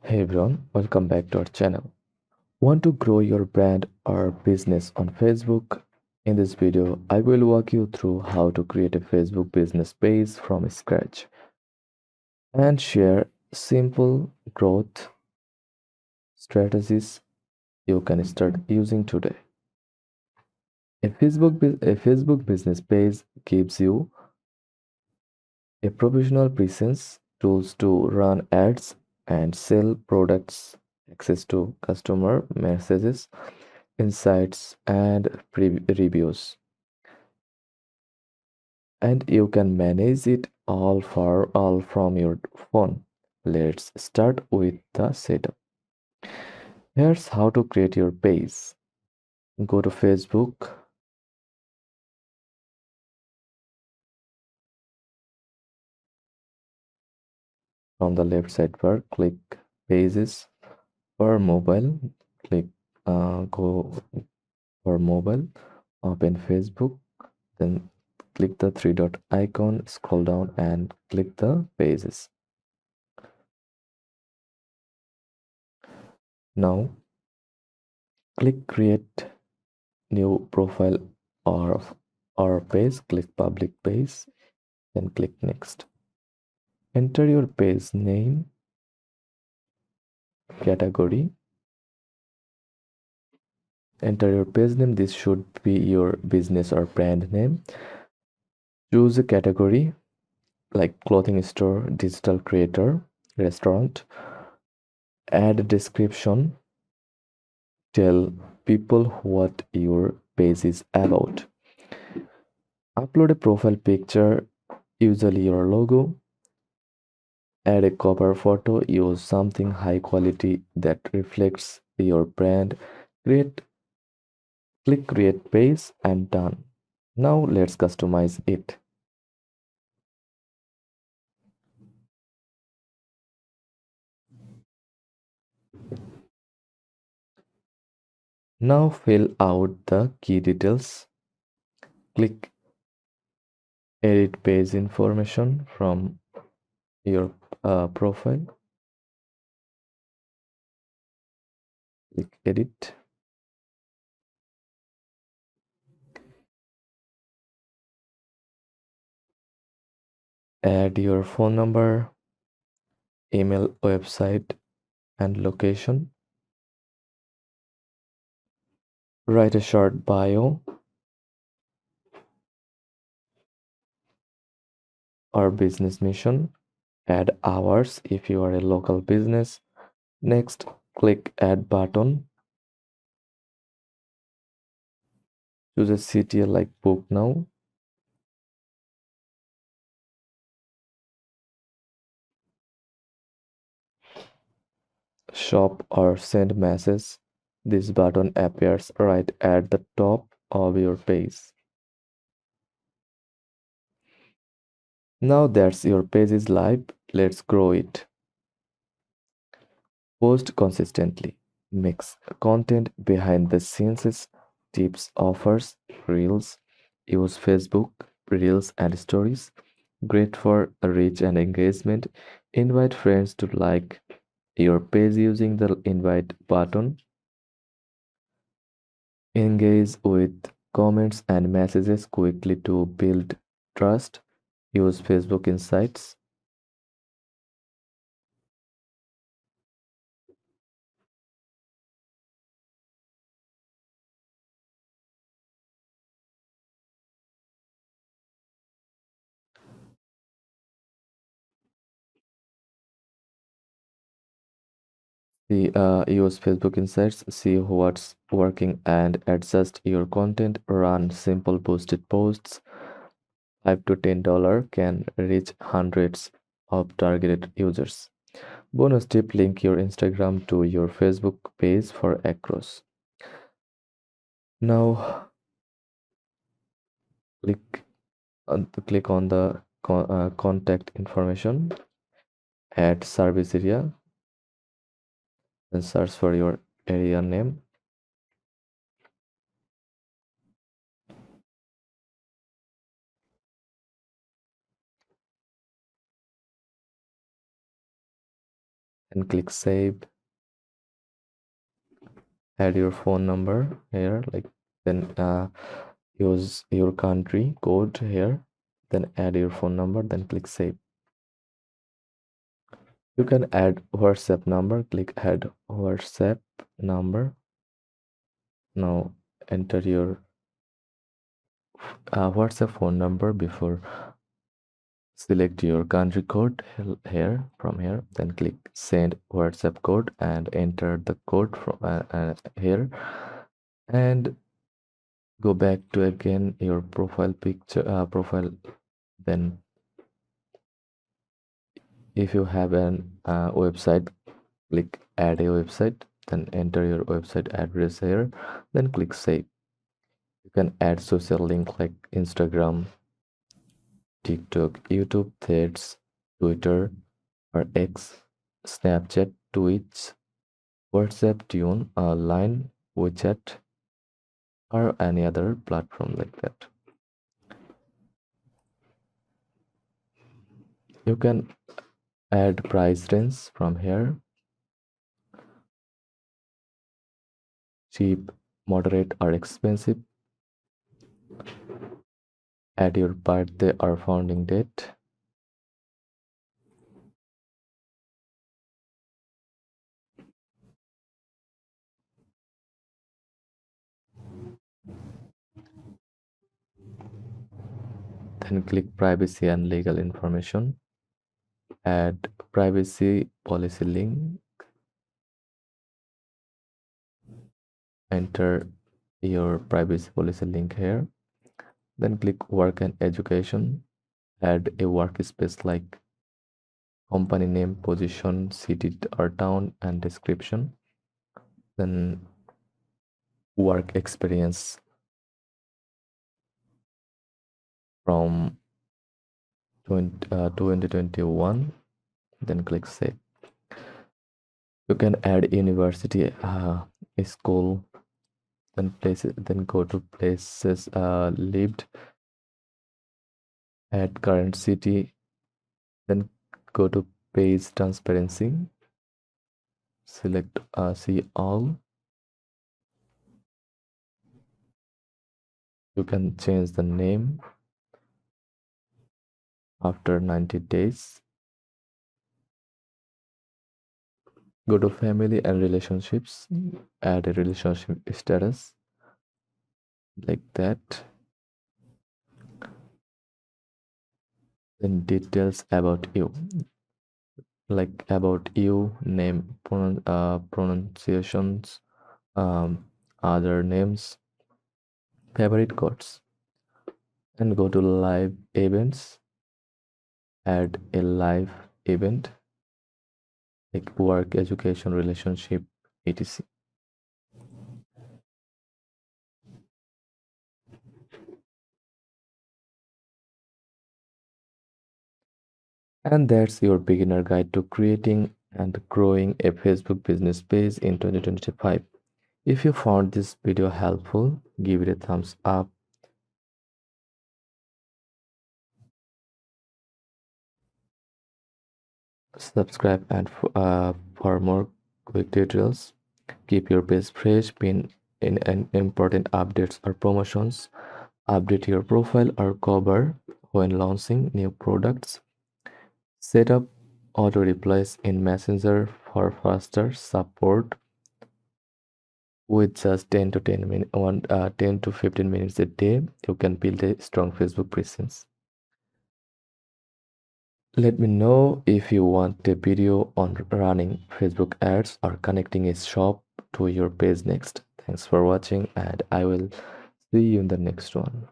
Hey everyone, welcome back to our channel. Want to grow your brand or business on Facebook? In this video, I will walk you through how to create a Facebook business page from scratch and share simple growth strategies you can start using today. A Facebook business page gives you a professional presence, tools to run ads and sell products, access to customer messages, insights, and reviews. And you can manage it all from your phone. Let's start with the setup. Here's how to create your page. Go to Facebook. From the left sidebar, click Pages. For mobile, click go for mobile, open Facebook, then click the three dot icon, scroll down and click the Pages. Now click Create New Profile or page, click Public Page, then click Next. Enter your page name, category. Enter your page name. This should be your business or brand name. Choose a category like clothing store, digital creator, restaurant. Add a description. Tell people what your page is about. Upload a profile picture, usually your logo. Add a cover photo, use something high quality that reflects your brand. Click create page and done. Now let's customize it. Now fill out the key details. Click edit page information from your profile. Click edit. Add your phone number, email, website, and location. Write a short bio or business mission. Add hours if you are a local business. Next, click add button. Choose a city like book now. Shop or send message. This button appears right at the top of your page. Now that your page is live, let's grow it. Post consistently. Mix content behind the scenes, tips, offers, reels. Use Facebook, reels, and stories. Great for reach and engagement. Invite friends to like your page using the invite button. Engage with comments and messages quickly to build trust. Use Facebook Insights. Use Facebook Insights. See what's working and adjust your content. Run simple boosted posts. $5 to $10 can reach hundreds of targeted users. Bonus tip: link your Instagram to your Facebook page for across. Now click click on the contact information, add service area, and search for your area name. and click save. Add your phone number here, like, then use your country code here, then add your phone number, then click save. You can add WhatsApp number, click add WhatsApp number. Now enter your WhatsApp phone number before select your country code here from here, then click send WhatsApp code and enter the code from here, and go back to again your profile picture profile. Then if you have an website, click add a website, then enter your website address here, then click save. You can add social link like Instagram, TikTok, YouTube, Threads, Twitter or X, Snapchat, Twitch, WhatsApp, Tune, Line, WeChat, or any other platform like that. You can add price range from here: cheap, moderate, or expensive. Add your birthday or founding date. Then click privacy and legal information. Add privacy policy link. Enter your privacy policy link here. Then click work and education. Add a workspace like company name, position, city or town, and description. Then work experience from 2021. Then click save. You can add university, school, then places, then go to places lived, add current city, then go to page transparency, select see all. You can change the name after 90 days. Go to family and relationships, add a relationship status like that. Then details about you, like about you, name, pronunciations, other names, favorite quotes. And go to live events, add a live event like work, education, relationship, etc. And that's your beginner guide to creating and growing a Facebook business page in 2025. If you found this video helpful, give it a thumbs up. Subscribe and for more quick tutorials. Keep your page fresh, pin in important updates or promotions. Update your profile or cover when launching new products. Set up auto replies in Messenger for faster support. With just 10 to 15 minutes a day, you can build a strong Facebook presence. Let me know if you want a video on running Facebook ads or connecting a shop to your page next. Thanks for watching, and I will see you in the next one.